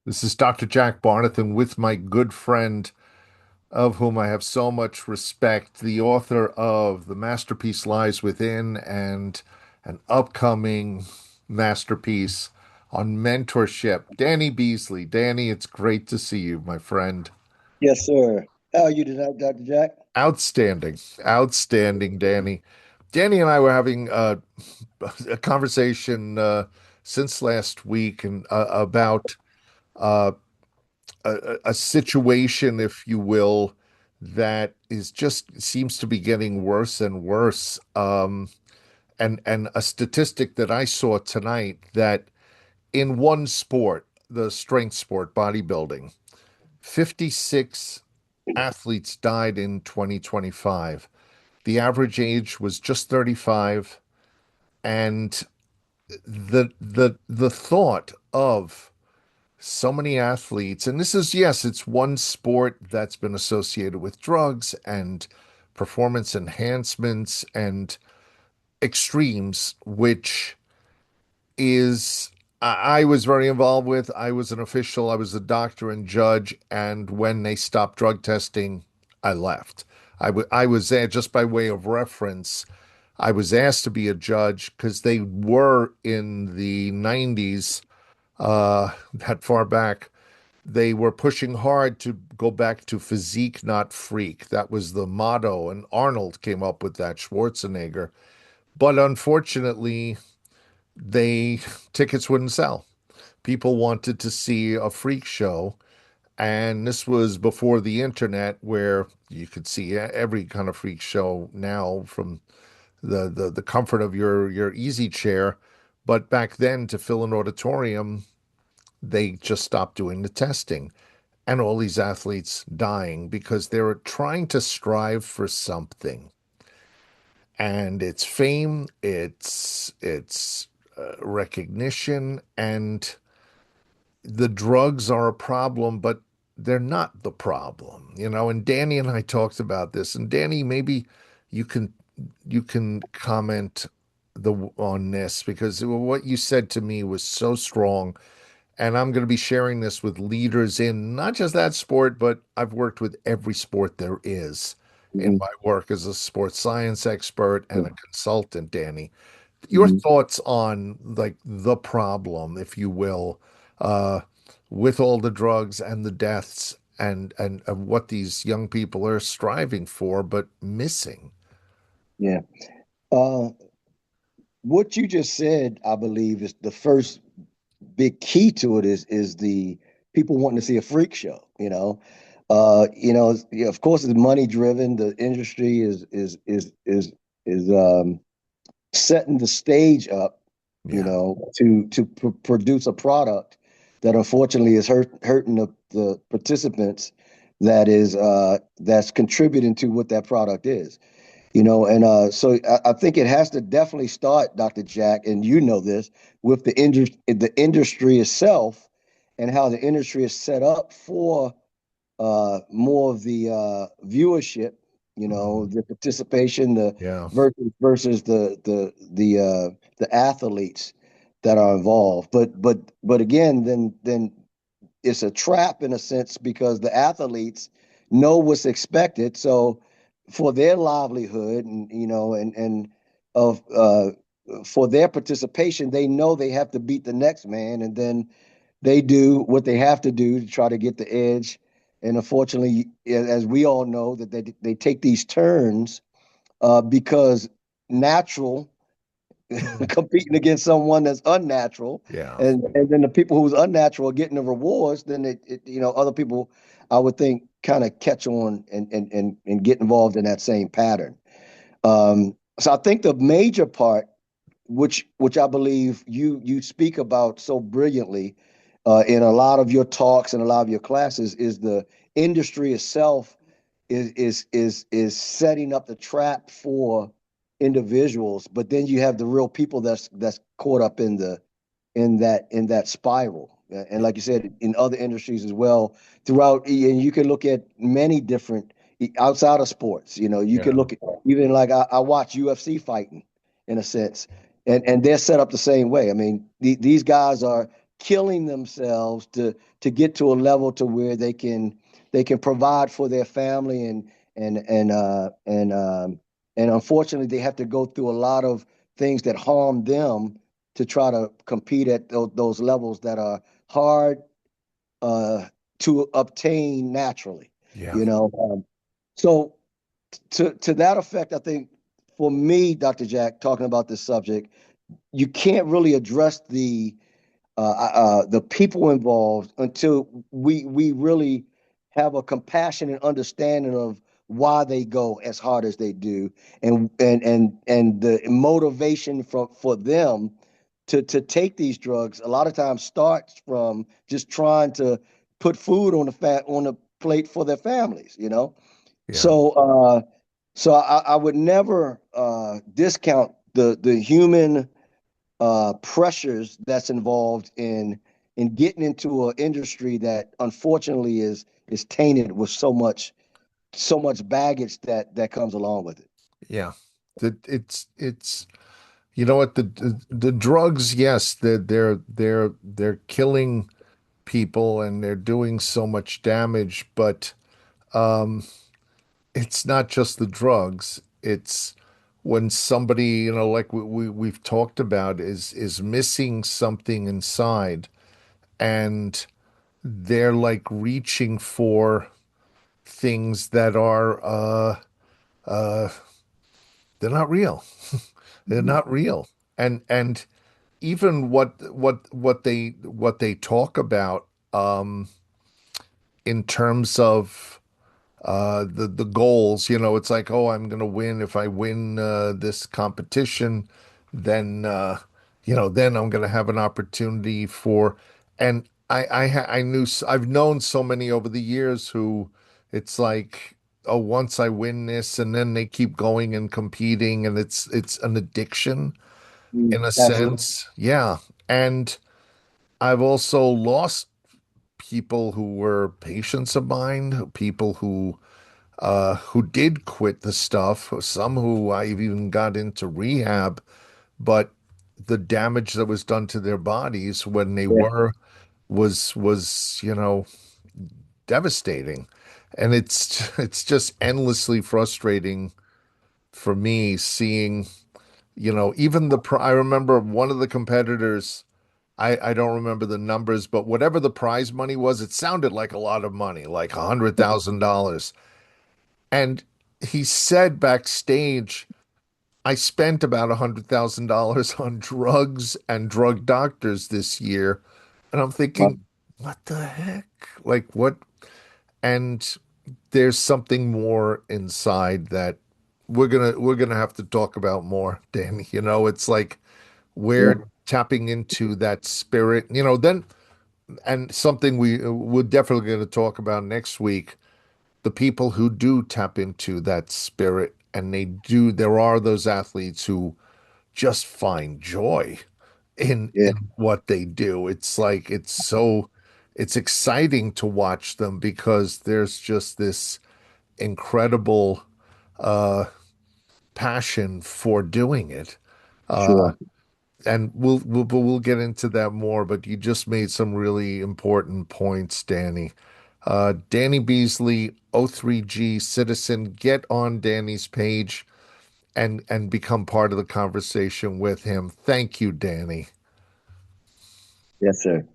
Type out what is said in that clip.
This is Dr. Jack Barnathan with my good friend, of whom I have so much respect, the author of The Masterpiece Lies Within and an upcoming masterpiece on mentorship, Danny Beasley. Danny, it's great to see you, my friend. Yes, sir. How are you tonight, Dr. Jack? Outstanding, outstanding, Danny. Danny and I were having a conversation since last week and about uh, a situation, if you will, that is just seems to be getting worse and worse. And a statistic that I saw tonight that in one sport, the strength sport, bodybuilding, 56 athletes died in 2025. The average age was just 35, and the thought of so many athletes, and this is, yes, it's one sport that's been associated with drugs and performance enhancements and extremes, which is I was very involved with. I was an official, I was a doctor and judge, and when they stopped drug testing, I left. I was there just by way of reference. I was asked to be a judge because they were in the 90s, that far back. They were pushing hard to go back to physique, not freak. That was the motto, and Arnold came up with that, Schwarzenegger. But unfortunately, they tickets wouldn't sell. People wanted to see a freak show, and this was before the internet, where you could see every kind of freak show now from the comfort of your easy chair. But back then, to fill an auditorium, they just stopped doing the testing, and all these athletes dying because they're trying to strive for something, and it's fame, it's recognition, and the drugs are a problem, but they're not the problem, and Danny and I talked about this, and Danny, maybe you can comment on this, because what you said to me was so strong. And I'm going to be sharing this with leaders in not just that sport, but I've worked with every sport there is in hmm my work as a sports science expert and a consultant, Danny. Your hmm thoughts on, like, the problem, if you will, uh, with all the drugs and the deaths, and what these young people are striving for but missing. Yeah. Uh, what you just said, I believe, is the first big key to it is the people wanting to see a freak show, yeah, of course it's money driven. The industry is setting the stage up, Yeah. to produce a product that unfortunately is hurting the participants, that's contributing to what that product is. And I think it has to definitely start, Dr. Jack, and you know this, with the industry itself, and how the industry is set up for more of the viewership, Mhm. the participation, the Yeah. versus the athletes that are involved. But again, then it's a trap in a sense, because the athletes know what's expected. So for their livelihood, and of for their participation, they know they have to beat the next man, and then they do what they have to do to try to get the edge. And unfortunately, as we all know, that they take these turns, because natural competing against someone that's unnatural, Yeah. and then the people who's unnatural are getting the rewards. Then other people, I would think, kind of catch on and get involved in that same pattern. So I think the major part, which I believe you speak about so brilliantly, in a lot of your talks and a lot of your classes, is the industry itself is setting up the trap for individuals. But then you have the real people that's caught up in that spiral. And like you said, in other industries as well, throughout, and you can look at many different, outside of sports. You can Yeah. look at, even like, I watch UFC fighting, in a sense, and they're set up the same way. I mean, these guys are killing themselves to get to a level to where they can provide for their family and and uh and um and unfortunately they have to go through a lot of things that harm them to try to compete at those levels that are hard uh to obtain naturally, Yeah. you know. So to that effect, I think for me, Dr. Jack, talking about this subject, you can't really address the people involved until we really have a compassion and understanding of why they go as hard as they do, and the motivation for them to take these drugs a lot of times starts from just trying to put food on the plate for their families, you know. Yeah. So uh so I would never discount the human pressures that's involved in getting into an industry that unfortunately is tainted with so much baggage that comes along with it. Yeah. It's you know what, the drugs, yes, they're killing people and they're doing so much damage, but um it's not just the drugs. It's when somebody, like we've talked about, is missing something inside, and they're like reaching for things that are uh they're not real. They're Mhm. not real. And even what they talk about in terms of the goals, it's like, oh, I'm gonna win. If I win this competition, then then I'm gonna have an opportunity for. And I've known so many over the years who it's like, oh, once I win this, and then they keep going and competing, and it's an addiction in a Absolutely. sense. Yeah. And I've also lost people who were patients of mine, people who did quit the stuff, some who I even got into rehab, but the damage that was done to their bodies when they Yeah, were was devastating. And it's just endlessly frustrating for me seeing, even I remember one of the competitors, I don't remember the numbers, but whatever the prize money was, it sounded like a lot of money, like $100,000. And he said backstage, I spent about $100,000 on drugs and drug doctors this year. And I'm thinking, what the heck? Like what? And there's something more inside that we're gonna have to talk about more, Danny. It's like yeah, we're tapping into that spirit, then, and something we're definitely going to talk about next week, the people who do tap into that spirit, and there are those athletes who just find joy yeah, in what they do. It's like it's exciting to watch them because there's just this incredible uh passion for doing it. Uh sure. and we'll get into that more, but you just made some really important points, Danny. Danny Beasley, O3G citizen. Get on Danny's page and become part of the conversation with him. Thank you, Danny. Yes, sir.